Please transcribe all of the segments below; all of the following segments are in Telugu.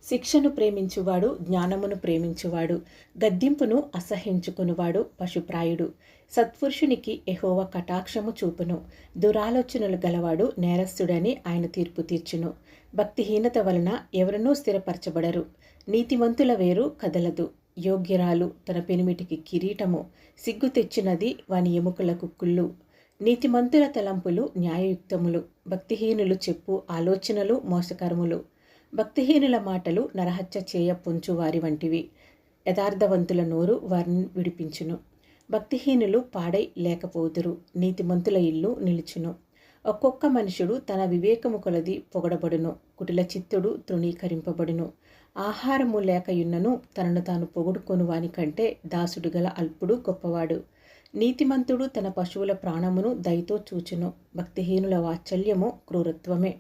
శిక్షను ప్రేమించువాడు జ్ఞానమును ప్రేమించువాడు, గద్దింపును అసహ్యించుకునివాడు పశుప్రాయుడు. సత్పురుషునికి యెహోవా కటాక్షము చూపును, దురాలోచనలు గలవాడు నేరస్తుడని ఆయన తీర్పు తీర్చును. భక్తిహీనత వలన ఎవరనూ స్థిరపరచబడరు. నీతిమంతుల వేరు కదలదు. యోగ్యురాలు తన పెనిమిటికి కిరీటము, సిగ్గు తెచ్చినది వాని ఎముకలకు కుళ్ళు. నీతిమంతుల తలంపులు న్యాయయుక్తములు, భక్తిహీనులు చెప్పు ఆలోచనలు మోసకరములు. భక్తిహీనుల మాటలు నరహత్య చేయ పొంచువారి వంటివి, యథార్థవంతుల నోరు వారిని విడిపించును. భక్తిహీనులు పాడై లేకపోదురు, నీతిమంతుల ఇల్లు నిలుచును. ఒక్కొక్క మనుషుడు తన వివేకము కొలది పొగడబడును, కుటిల చిత్తుడు తృణీకరింపబడును. ఆహారము లేకయున్నను తనను తాను పొగుడుకొను వాని కంటే దాసుడు గల అల్పుడు గొప్పవాడు. నీతిమంతుడు తన పశువుల ప్రాణమును దయతో చూచును, భక్తిహీనుల వాత్సల్యము క్రూరత్వమే.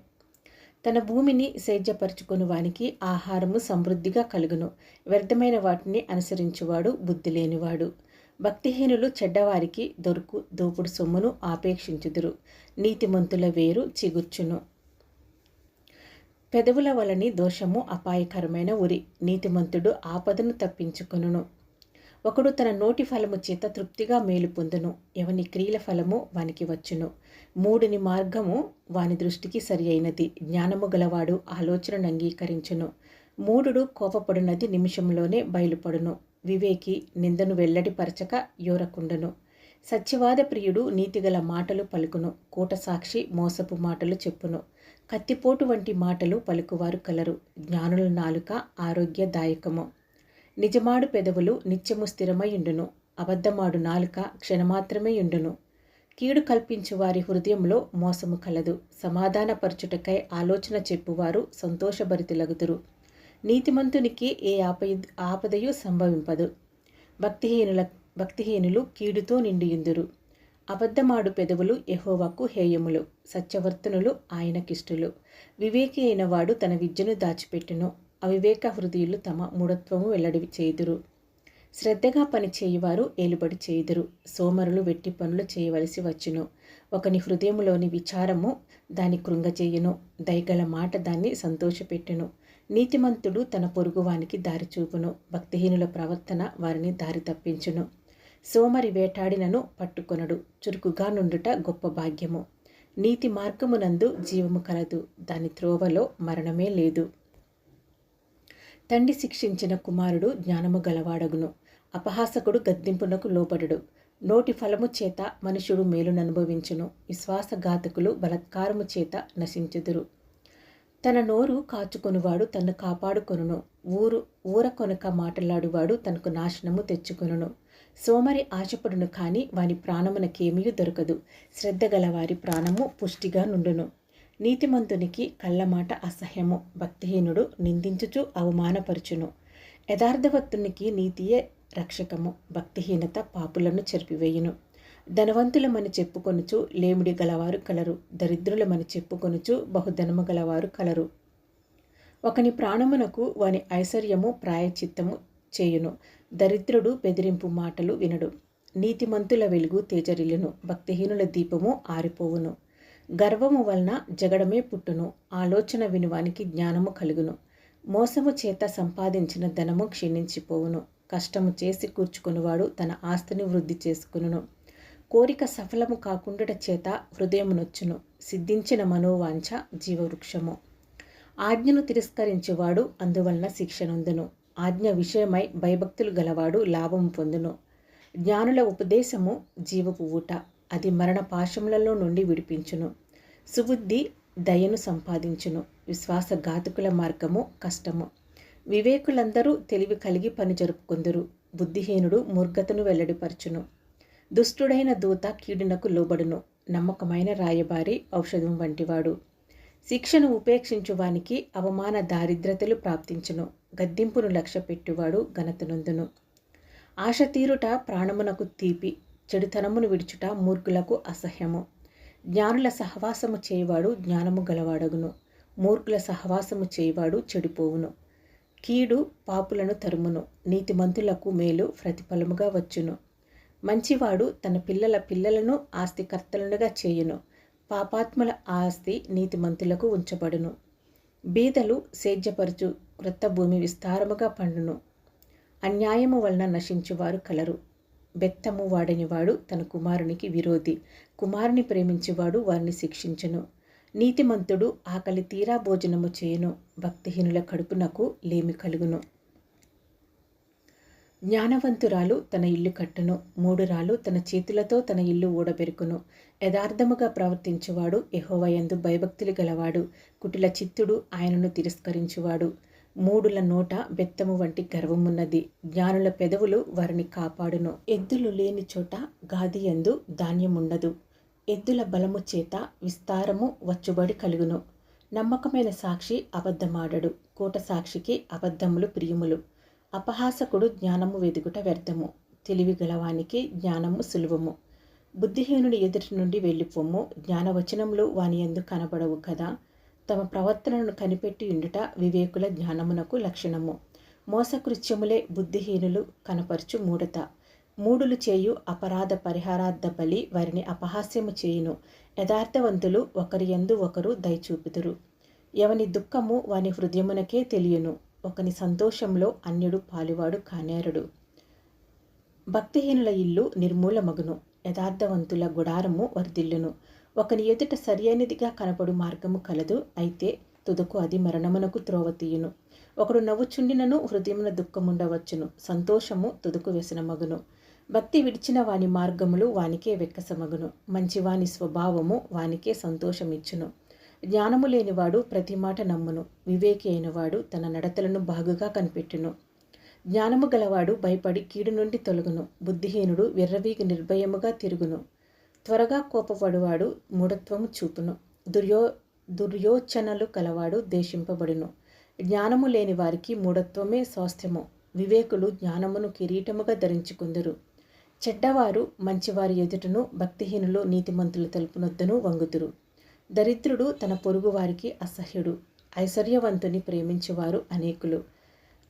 తన భూమిని సేద్యపరుచుకుని వానికి ఆహారము సమృద్ధిగా కలుగును, వ్యర్థమైన వాటిని అనుసరించువాడు బుద్ధి లేనివాడు. భక్తిహీనులు చెడ్డవారికి దోపుడు సొమ్మును ఆపేక్షించుదురు, నీతిమంతుల వేరు చిగుర్చును. పెదవుల వలని దోషము అపాయకరమైన ఉరి, నీతిమంతుడు ఆపదను తప్పించుకొనును. ఒకడు తన నోటి ఫలము చేత తృప్తిగా మేలు పొందును, ఎవని క్రియల ఫలము వానికి వచ్చును. మూడుని మార్గము వాని దృష్టికి సరి అయినది, జ్ఞానము గలవాడు ఆలోచనను అంగీకరించును. మూఢుడు కోపపడునది నిమిషంలోనే బయలుపడును, వివేకి నిందను వెల్లడిపరచక యోరకుండును. సత్యవాద ప్రియుడు నీతిగల మాటలు పలుకును, కూటసాక్షి మోసపు మాటలు చెప్పును. కత్తిపోటు వంటి మాటలు పలుకువారు కలరు, జ్ఞానుల నాలుక ఆరోగ్యదాయకము. నిజమాడు పెదవులు నిత్యము స్థిరమైయుండును, అబద్ధమాడు నాలుక క్షణమాత్రమే యుండును. కీడు కల్పించు వారి హృదయంలో మోసము కలదు, సమాధానపరచుటకై ఆలోచన చెప్పువారు సంతోషభరితులగుదురు. నీతిమంతునికి ఏ ఆపదయు సంభవింపదు, భక్తిహీనులు కీడుతో నిండియుందురు. అబద్ధమాడు పెదవులు యెహోవాకు హేయములు, సత్యవర్తనులు ఆయనకిష్టులు. వివేకి అయిన వాడు తన విద్యను దాచిపెట్టును, అవివేక హృదయులు తమ మూఢత్వము వెల్లడి చేయుదురు. శ్రద్ధగా పని చేయువారు ఏలుబడి చేయుదురు, సోమరులు వెట్టి పనులు చేయవలసి వచ్చును. ఒకని హృదయములోని విచారము దాని కృంగజేయును, దయగల మాట దాన్ని సంతోషపెట్టును. నీతిమంతుడు తన పొరుగువానికి దారి చూపును, భక్తిహీనుల ప్రవర్తన వారిని దారి తప్పించును. సోమరి వేటాడినను పట్టుకొనడు, చురుకుగా నుండుట గొప్ప భాగ్యము. నీతి మార్గమునందు జీవము కలదు, దాని త్రోవలో మరణమే లేదు. తండ్రి శిక్షించిన కుమారుడు జ్ఞానము గలవాడగును, అపహాసకుడు గద్దింపునకు లోబడడు. నోటి ఫలము చేత మనుషుడు మేలుననుభవించును, విశ్వాసఘాతకులు బలత్కారము చేత నశించుదురు. తన నోరు కాచుకొనువాడు తన్ను కాపాడుకొనును, ఊర కొనక మాటలాడువాడు తనకు నాశనము తెచ్చుకొనును. సోమరి ఆశపడును కాని వాని ప్రాణమునకేమీ దొరకదు, శ్రద్ధ గలవారి ప్రాణము పుష్టిగా నుండును. నీతిమంతునికి కళ్ళమాట అసహ్యము, భక్తిహీనుడు నిందించుచు అవమానపరచును. యథార్థవంతునికి నీతియే రక్షకము, భక్తిహీనత పాపులను చెరిపివేయును. ధనవంతులమని చెప్పుకొనుచు లేమిడి గలవారు కలరు, దరిద్రులమని చెప్పుకొనుచు బహుధనము గలవారు కలరు. ఒకని ప్రాణమునకు వాని ఐశ్వర్యము ప్రాయచిత్తము చేయును, దరిద్రుడు బెదిరింపు మాటలు వినడు. నీతిమంతుల వెలుగు తేజరిల్లును, భక్తిహీనుల దీపము ఆరిపోవును. గర్వము వలన జగడమే పుట్టును, ఆలోచన వినువానికి జ్ఞానము కలుగును. మోసము చేత సంపాదించిన ధనము క్షీణించిపోవును, కష్టము చేసి కూర్చుకునివాడు తన ఆస్తిని వృద్ధి చేసుకును. కోరిక సఫలము కాకుండుట చేత హృదయమునొచ్చును, సిద్ధించిన మనోవాంఛ జీవవృక్షము. ఆజ్ఞను తిరస్కరించేవాడు అందువలన శిక్షనొందును, ఆజ్ఞ విషయమై భయభక్తులు గలవాడు లాభము పొందును. జ్ఞానుల ఉపదేశము జీవపు ఊట, అది మరణ పాశములలో నుండి విడిపించును. సుబుద్ధి దయను సంపాదించును, విశ్వాసఘాతకుల మార్గము కష్టము. వివేకులందరూ తెలివి కలిగి పని జరుపుకొందురు, బుద్ధిహీనుడు మూర్ఖతను వెల్లడిపరచును. దుష్టుడైన దూత కీడునకు లోబడును, నమ్మకమైన రాయబారి ఔషధం వంటివాడు. శిక్షను ఉపేక్షించువానికి అవమాన దారిద్రతలు ప్రాప్తించును, గద్దింపును లక్ష్యపెట్టువాడు ఘనతనొందును. ఆశ తీరుట ప్రాణమునకు తీపి, చెడుతనమును విడుచుట మూర్ఖులకు అసహ్యము. జ్ఞానుల సహవాసము చేయవాడు జ్ఞానము గలవాడగును, మూర్ఖుల సహవాసము చేయవాడు చెడిపోవును. కీడు పాపులను తరుమును, నీతిమంతులకు మేలు ప్రతిఫలముగా వచ్చును. మంచివాడు తన పిల్లలను ఆస్తికర్తలుగా చేయును, పాపాత్ముల ఆస్తి నీతిమంతులకు ఉంచబడును. బీదలు సేద్యపరచు క్రొత్త భూమి విస్తారముగా పండును. అన్యాయము వలన నశించువారు కలరు. బెత్తము వాడనివాడు తన కుమారునికి విరోధి. కుమారుని ప్రేమించువాడు వారిని శిక్షించును. నీతిమంతుడు ఆకలి తీరా భోజనము చేయును. భక్తిహీనుల కడుపునకు లేమి కలుగును. జ్ఞానవంతురాలు తన ఇల్లు కట్టును. మూఢురాలు తన చేతులతో తన ఇల్లు ఊడబెరుకును. యథార్థముగా ప్రవర్తించువాడు యెహోవా యందు భయభక్తులు గలవాడు. కుటిల చిత్తుడు ఆయనను తిరస్కరించువాడు. మూఢుల నోట బెత్తము వంటి గర్వమున్నది. జ్ఞానుల పెదవులు వారిని కాపాడును. ఎద్దులు లేని చోట గాది యందు ధాన్యముండదు. ఎద్దుల బలము చేత విస్తారము వచ్చుబడి కలుగును. నమ్మకమైన సాక్షి అబద్ధమాడడు. కూట సాక్షికి అబద్ధములు ప్రియములు. అపహాసకుడు జ్ఞానము వెదుగుట వ్యర్థము. తెలివి గలవానికి జ్ఞానము సులువము. బుద్ధిహీనుడి ఎదుటి నుండి వెళ్ళిపోము. జ్ఞానవచనములు వాని యందు కనబడవు కదా. తమ ప్రవర్తనను కనిపెట్టి ఉండుట వివేకుల జ్ఞానమునకు లక్షణము. మోసకృత్యములే బుద్ధిహీనులు కనపరచు మూఢత. మూఢులు చేయు అపరాధ పరిహారార్థ బలి వారిని అపహాస్యము చేయును. యథార్థవంతులు ఒకరి యందు ఒకరు దయచూపుదురు. ఎవని దుఃఖము వాని హృదయమునకే తెలియను. ఒకని సంతోషంలో అన్యుడు పాలువాడు కానేరడు. భక్తిహీనుల ఇల్లు నిర్మూలమగును. యథార్థవంతుల గుడారము వర్ధిల్లును. ఒకని ఎదుట సరియైనదిగా కనపడు మార్గము కలదు. అయితే తుదకు అది మరణమునకు త్రోవ తీయును. ఒకడు నవ్వుచుండినను హృదయమున దుఃఖముండవచ్చును. సంతోషము తుదకు వ్యసనమగును. భక్తి విడిచిన వాని మార్గములు వానికే వెక్కసమగును. మంచివాని స్వభావము వానికే సంతోషమిచ్చును. జ్ఞానము లేనివాడు ప్రతి మాట నమ్మును. వివేకి అయినవాడు తన నడతలను బాగుగా కనిపెట్టును. జ్ఞానము గలవాడు భయపడి కీడు నుండి తొలగును. బుద్ధిహీనుడు విర్రవీగి నిర్భయముగా తిరుగును. త్వరగా కోపపడువాడు మూఢత్వము చూపును. దుర్యోచనలు కలవాడు దేశింపబడును. జ్ఞానము లేని వారికి మూఢత్వమే స్వాస్థ్యము. వివేకులు జ్ఞానమును కిరీటముగా ధరించుకుందురు. చెడ్డవారు మంచివారి ఎదుటను, భక్తిహీనులు నీతిమంతుల తలుపునొద్దను వంగుదురు. దరిద్రుడు తన పొరుగువారికి అసహ్యుడు. ఐశ్వర్యవంతుని ప్రేమించువారు అనేకులు.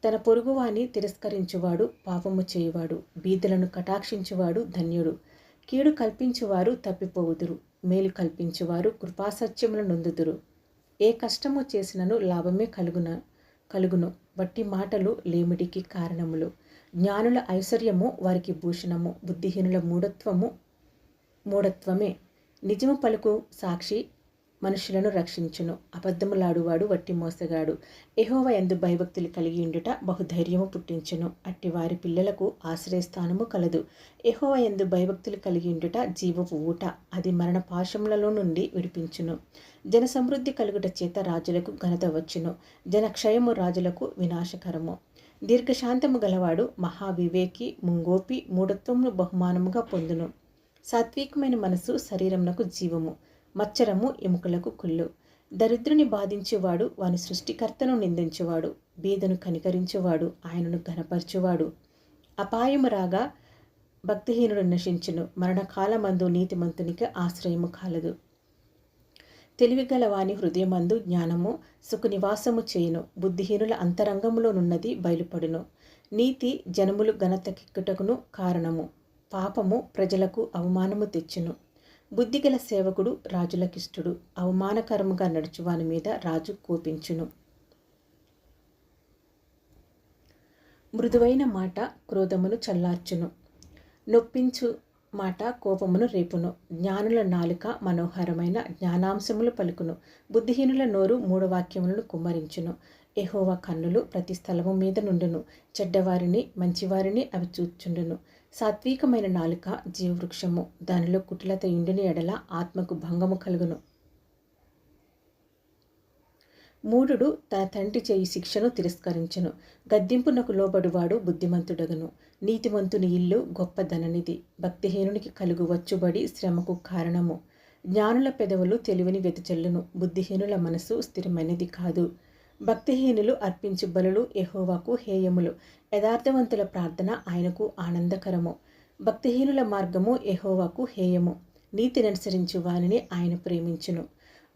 తన పొరుగువాని తిరస్కరించువాడు పాపము చేయువాడు. బీదలను కటాక్షించువాడు ధన్యుడు. కీడు కల్పించువారు తప్పిపోవుదురు. మేలు కల్పించువారు కృపాసత్యమును నొందుదురు. ఏ కష్టము చేసినను లాభమే కలుగును. బట్టి మాటలు లేమిడికి కారణములు. జ్ఞానుల ఐశ్వర్యము వారికి భూషణము. బుద్ధిహీనుల మూఢత్వమే. నిజము పలుకు సాక్షి మనుషులను రక్షించును. అబద్ధములాడువాడు వట్టి మోసగాడు. యెహోవా యందు భయభక్తులు కలిగి ఉండుట బహుధైర్యము పుట్టించును. అట్టి వారి పిల్లలకు ఆశ్రయస్థానము కలదు. యెహోవా యందు భయభక్తులు కలిగి ఉండుట జీవపు ఊట. అది మరణ పాశములలో నుండి విడిపించును. జన సమృద్ధి కలుగుట చేత రాజులకు ఘనత వచ్చును. జనక్షయము రాజులకు వినాశకరము. దీర్ఘశాంతము గలవాడు మహావివేకి. ముంగోపి మూఢత్వమును బహుమానముగా పొందును. సాత్వికమైన మనసు శరీరమునకు జీవము. మచ్చరము ఎముకలకు కుళ్ళు. దరిద్రుని బాధించువాడు వాని సృష్టికర్తను నిందించువాడు. బీదను కనికరించువాడు ఆయనను ఘనపరచువాడు. అపాయము రాగా భక్తిహీనుడు నశించును. మరణకాలమందు నీతిమంతునికి ఆశ్రయము కాలదు. తెలివిగల వాని హృదయమందు జ్ఞానము సుఖనివాసము చేయును. బుద్ధిహీనుల అంతరంగములోనున్నది బయలుపడును. నీతి జనములు ఘనతకెక్కుటకును కారణము. పాపము ప్రజలకు అవమానము తెచ్చును. బుద్ధిగల సేవకుడు రాజులకిష్టుడు. అవమానకరముగా నడుచువాని మీద రాజు కోపించును. మృదువైన మాట క్రోధమును చల్లార్చును. నొప్పించు మాట కోపమును రేపును. జ్ఞానుల నాలుక మనోహరమైన జ్ఞానాంశములు పలుకును. బుద్ధిహీనుల నోరు మూఢవాక్యములను కుమ్మరించును. యెహోవా కన్నులు ప్రతి స్థలము మీద నుండును. చెడ్డవారిని మంచివారిని అవి చూచుండును. సాత్వికమైన నాలుక జీవవృక్షము. దానిలో కుటిలత ఉండిన ఎడల ఆత్మకు భంగము కలుగును. మూఢుడు తన తండ్రి చేయి శిక్షను తిరస్కరించును. గద్దింపునకు లోబడువాడు బుద్ధిమంతుడగును. నీతిమంతుని ఇల్లు గొప్ప ధననిధి. భక్తిహీనునికి కలుగు వచ్చుబడి శ్రమకు కారణము. జ్ఞానుల పెదవులు తెలివిని వెదజల్లును. బుద్ధిహీనుల మనసు స్థిరమైనది కాదు. భక్తిహీనులు అర్పించు బలులు యెహోవాకు హేయములు. యథార్థవంతుల ప్రార్థన ఆయనకు ఆనందకరము. భక్తిహీనుల మార్గము యెహోవాకు హేయము. నీతిని అనుసరించు వానిని ఆయన ప్రేమించును.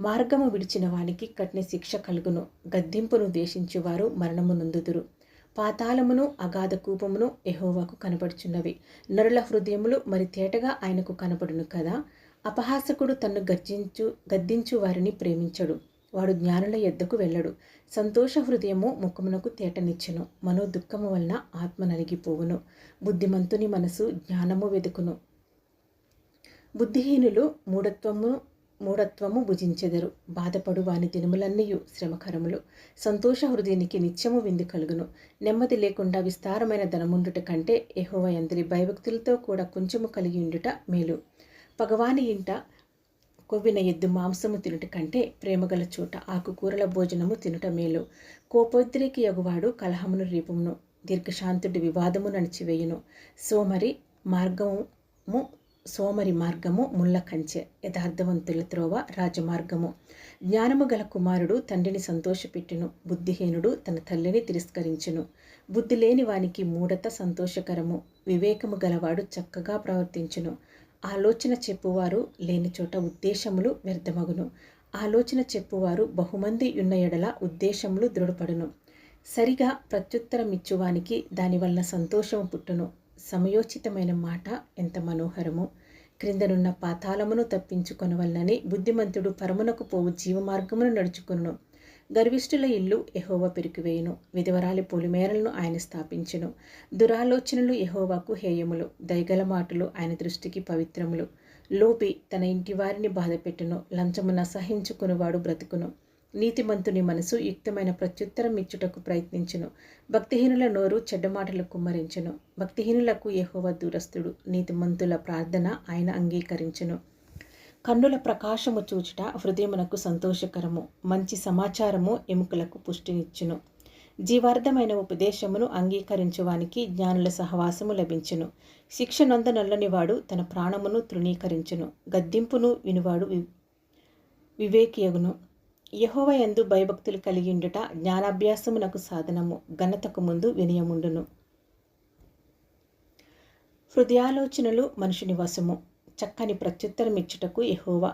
మార్గము విడిచిన వానికి కఠిన శిక్ష కలుగును. గద్దింపును ద్వేషించువారు మరణము నొందుదురు. పాతాళమును అగాధ కూపమును యెహోవాకు కనబడుచున్నవి. నరుల హృదయములు మరి తేటగా ఆయనకు కనబడును కదా. అపహాసకుడు తన్ను గద్దించు వారిని ప్రేమించడు. వాడు జ్ఞానుల యొద్దకు వెళ్ళడు. సంతోష హృదయము ముఖమునకు తేటనిచ్చును. మనో దుఃఖము వలన ఆత్మ నలిగిపోవును. బుద్ధిమంతుని మనసు జ్ఞానము వెదుకును. బుద్ధిహీనులు మూఢత్వము భుజించెదరు. బాధపడు వాని దినములన్నీయు శ్రమకరములు. సంతోష హృదయానికి నిత్యము విందు కలుగును. నెమ్మది లేకుండా విస్తారమైన ధనముండుట కంటే యెహోవా యందలి భయభక్తులతో కూడా కొంచెము కలిగి ఉండుట మేలు. పగవాని ఇంట కొవ్విన ఎద్దు మాంసము తినుట కంటే ప్రేమగల చోట ఆకుకూరల భోజనము తినుట మేలు. కోపోద్రేకి యగువాడు కలహమును రేపుమును. దీర్ఘశాంతుడి వివాదము నడిచివేయును. సోమరి మార్గము ముళ్ళ కంచె. యథార్థవంతుల త్రోవ రాజమార్గము. జ్ఞానము గల కుమారుడు తండ్రిని సంతోషపెట్టును. బుద్ధిహీనుడు తన తల్లిని తిరస్కరించును. బుద్ధి లేని వానికి మూఢత సంతోషకరము. వివేకము గలవాడు చక్కగా ప్రవర్తించును. ఆలోచన చెప్పువారు లేని చోట ఉద్దేశములు వ్యర్థమగును. ఆలోచన చెప్పువారు బహుమంది ఉన్న ఎడల ఉద్దేశములు దృఢపడును. సరిగా ప్రత్యుత్తరమిచ్చువానికి దానివల్ల సంతోషము పుట్టును. సమయోచితమైన మాట ఎంత మనోహరము. క్రిందనున్న పాతాళమును తప్పించుకొనవలనని బుద్ధిమంతుడు పరమునకు పోవు జీవమార్గమును నడుచుకొనును. గర్విష్ఠుల ఇల్లు యెహోవా పెరికివేయును. విధవరాలి పొలిమేరలను ఆయన స్థాపించును. దురాలోచనలు యెహోవాకు హేయములు. దయగల మాటలు ఆయన దృష్టికి పవిత్రములు. లోపి తన ఇంటి వారిని బాధపెట్టును. లంచమున సహించుకునివాడు బ్రతుకును. నీతిమంతుని మనసు యుక్తమైన ప్రత్యుత్తరం ఇచ్చుటకు ప్రయత్నించును. భక్తిహీనుల నోరు చెడ్డమాటలు కుమ్మరించును. భక్తిహీనులకు యెహోవా దూరస్థుడు. నీతిమంతుల ప్రార్థన ఆయన అంగీకరించును. కన్నుల ప్రకాశము చూచుట హృదయమునకు సంతోషకరము. మంచి సమాచారము ఎముకలకు పుష్టినిచ్చును. జీవార్థమైన ఉపదేశమును అంగీకరించువానికి జ్ఞానుల సహవాసము లభించును. శిక్ష నొందనొల్లని వాడు తన ప్రాణమును తృణీకరించును. గద్దింపును వినువాడు వివేకియగును. యెహోవా యందు భయభక్తులు కలిగిండుట జ్ఞానాభ్యాసమునకు సాధనము. ఘనతకు ముందు వినయముండును. హృదయాలోచనలు మనుషుని వశము. చక్కని ప్రత్యుత్తరమిచ్చుటకు యెహోవా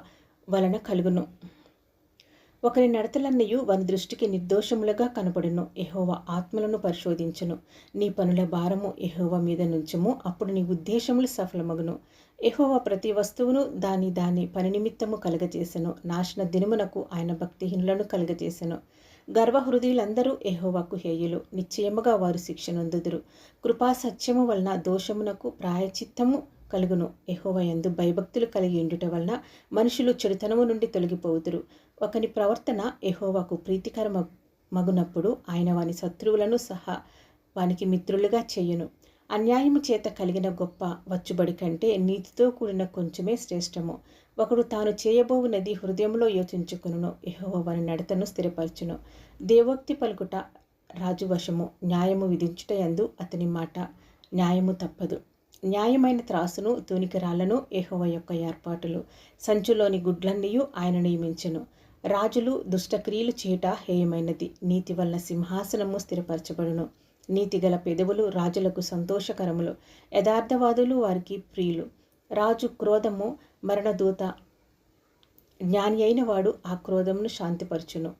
వలన కలుగును. ఒకరి నడతలన్నయు వాని దృష్టికి నిర్దోషములుగా కనపడును. యెహోవా ఆత్మలను పరిశోధించును. నీ పనుల భారము యెహోవా మీద నుంచుము. అప్పుడు నీ ఉద్దేశములు సఫలమగును. యెహోవా ప్రతి వస్తువును దాని పని నిమిత్తము కలుగజేసెను. నాశన దినమునకు ఆయన భక్తిహీనులను కలుగజేసెను. గర్వహృదయులందరూ యెహోవాకు హేయులు. నిశ్చయముగా వారు శిక్ష నొందుదురు. కృపా సత్యము వలన దోషమునకు ప్రాయచిత్తము కలుగును. యెహోవా యందు భయభక్తులు కలిగి ఉండుట వలన మనుషులు చెడుతనము నుండి తొలగిపోవుదురు. ఒకని ప్రవర్తన యెహోవాకు ప్రీతికరమగునప్పుడు ఆయన వాని శత్రువులను సహా వానికి మిత్రులుగా చేయును. అన్యాయము చేత కలిగిన గొప్ప వచ్చుబడి కంటే నీతితో కూడిన కొంచెమే శ్రేష్టము. ఒకడు తాను చేయబోవునది హృదయంలో యోచించుకొనును. యెహోవా వాని నడతను స్థిరపరచును. దేవోక్తి పలుకుట రాజు వశము. న్యాయము విధించుట యందు అతని మాట. న్యాయము తప్పదు. న్యాయమైన త్రాసును తూనికరాళ్లను యెహోవా యొక్క ఏర్పాటులు. సంచులోని గుడ్లన్నీయు ఆయన నియమించెను. రాజులు దుష్టక్రియలు చేయుట హేయమైనది. నీతి వలన సింహాసనము స్థిరపరచబడును. నీతిగల పెదవులు రాజులకు సంతోషకరములు. యథార్థవాదులు వారికి ప్రియులు. రాజు క్రోధము మరణదూత. జ్ఞాని అయిన వాడు ఆ క్రోధమును శాంతిపరచును.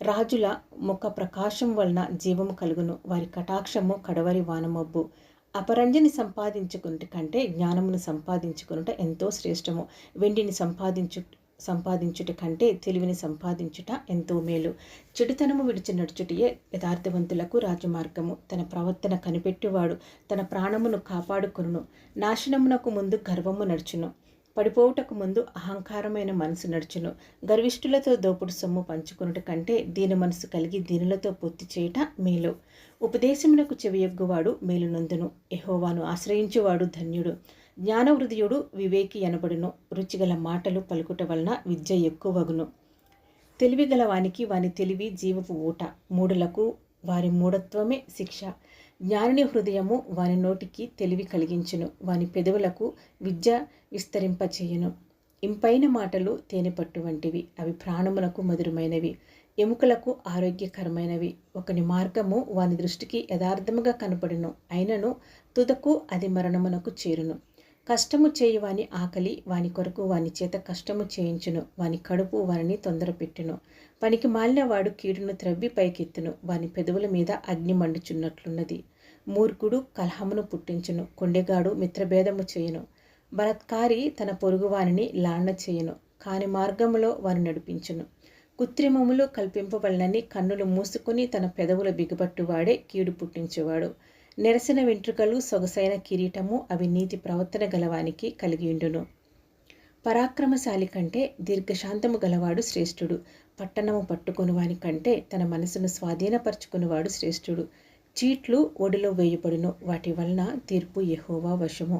రాజుల ముఖ ప్రకాశం వలన జీవము కలుగును. వారి కటాక్షము కడవరి వానమబ్బు. అపరంజిని సంపాదించుకున్నట కంటే జ్ఞానమును సంపాదించుకునుట ఎంతో శ్రేష్టము. వెండిని సంపాదించుట కంటే తెలివిని సంపాదించుట ఎంతో మేలు. చెడుతనము విడిచి నడుచుటయే యథార్థవంతులకు రాజమార్గము. తన ప్రవర్తన కనిపెట్టువాడు తన ప్రాణమును కాపాడుకొనును. నాశనమునకు ముందు గర్వము నడుచును. పడిపోవుటకు ముందు అహంకారమైన మనసు నడుచును. గర్విష్ఠులతో దోపుడు సొమ్ము పంచుకొనుట కంటే దీన మనసు కలిగి దీనులతో పొత్తి చేయుట మేలు. ఉపదేశమునకు చెవియొగ్గువాడు మేలు నొందును. యెహోవాను ఆశ్రయించువాడు ధన్యుడు. జ్ఞానహృదయుడు వివేకి అనబడును. రుచిగల మాటలు పలుకుట వలన విద్య ఎక్కువగును. తెలివిగల వానికి వాని తెలివి జీవపు ఊట. మూఢులకు వారి మూఢత్వమే శిక్ష. జ్ఞానుని హృదయము వాని నోటికి తెలివి కలిగించును. వాని పెదవులకు విద్య విస్తరింపచేయును. ఇంపైన మాటలు తేనెపట్టు వంటివి. అవి ప్రాణమునకు మధురమైనవి, ఎముకలకు ఆరోగ్యకరమైనవి. ఒకని మార్గము వాని దృష్టికి యథార్థముగా కనపడును. అయినను తుదకు అది మరణమునకు చేరును. కష్టము చేయు వాని ఆకలి వాని కొరకు వాని చేత కష్టము చేయించును. వాని కడుపు వానిని తొందరపెట్టును. పనికి మాలిన వాడు కీడును త్రవ్వి పైకెత్తును. వాని పెదవుల మీద అగ్ని మండుచున్నట్లున్నది. మూర్ఖుడు కలహమును పుట్టించును. కొండెగాడు మిత్రభేదము చేయును. బలత్కారి తన పొరుగువానిని లాలన చేయును. కాని మార్గములో వాని నడిపించును. కృత్రిమములు కల్పింపబడినని కన్నులు మూసుకొని తన పెదవుల బిగబట్టువాడే కీడు పుట్టించేవాడు. నెరసిన వెంట్రుకలు సొగసైన కిరీటము అవినీతి ప్రవర్తన గలవానికి కలిగియుండును. పరాక్రమశాలి కంటే దీర్ఘశాంతము గలవాడు శ్రేష్ఠుడు. పట్టణము పట్టుకొనువాని కంటే తన మనసును స్వాధీనపరచుకునివాడు శ్రేష్ఠుడు. చీట్లు ఒడిలో వేయబడును, వాటి వలన తీర్పు యెహోవా వశము.